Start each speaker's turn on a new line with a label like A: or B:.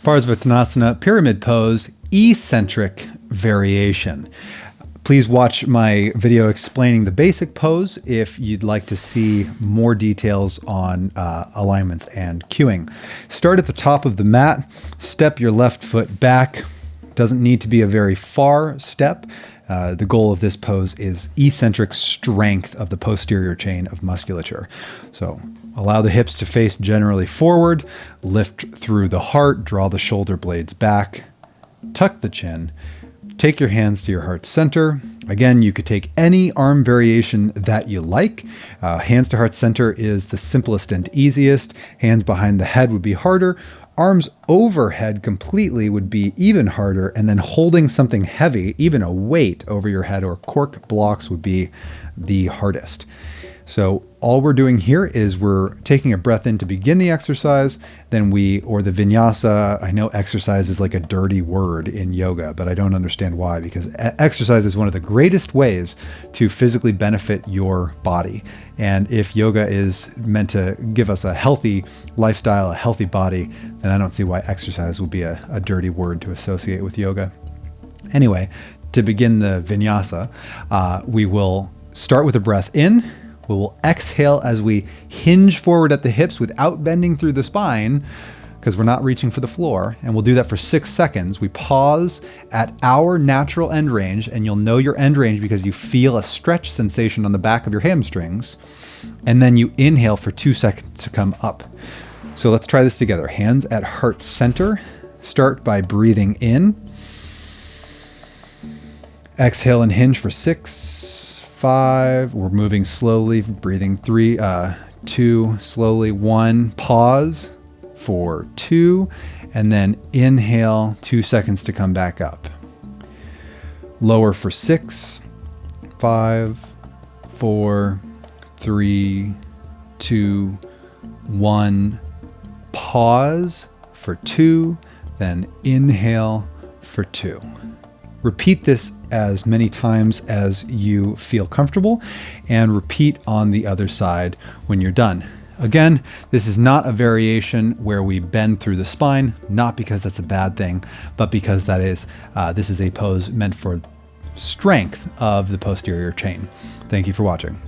A: Parsvottanasana, pyramid pose, eccentric variation. Please watch my video explaining the basic pose if you'd like to see more details on alignments and cueing. Start at the top of the mat, step your left foot back. Doesn't need to be a very far step. The goal of this pose is eccentric strength of the posterior chain of musculature. So allow the hips to face generally forward, lift through the heart, draw the shoulder blades back, tuck the chin, take your hands to your heart center. Again, you could take any arm variation that you like. Hands to heart center is the simplest and easiest. Hands behind the head would be harder. Arms overhead completely would be even harder, and then holding something heavy, even a weight over your head or cork blocks would be the hardest. So all we're doing here is we're taking a breath in to begin the exercise, then or the vinyasa. I know exercise is like a dirty word in yoga, but I don't understand why, because exercise is one of the greatest ways to physically benefit your body. And if yoga is meant to give us a healthy lifestyle, a healthy body, then I don't see why exercise would be a dirty word to associate with yoga. Anyway, to begin the vinyasa, we will start with a breath in. We will exhale as we hinge forward at the hips without bending through the spine, because we're not reaching for the floor. And we'll do that for 6 seconds. We pause at our natural end range, and you'll know your end range because you feel a stretch sensation on the back of your hamstrings. And then you inhale for 2 seconds to come up. So let's try this together. Hands at heart center. Start by breathing in. Exhale and hinge for 6. 5, we're moving slowly, breathing 3, 2, slowly 1, pause for 2, and then inhale 2 seconds to come back up. Lower for 6, 5, 4, 3, 2, 1, pause for 2, then inhale for 2. Repeat this as many times as you feel comfortable, and repeat on the other side when you're done. Again, this is not a variation where we bend through the spine, not because that's a bad thing, but because this is a pose meant for strength of the posterior chain. Thank you for watching.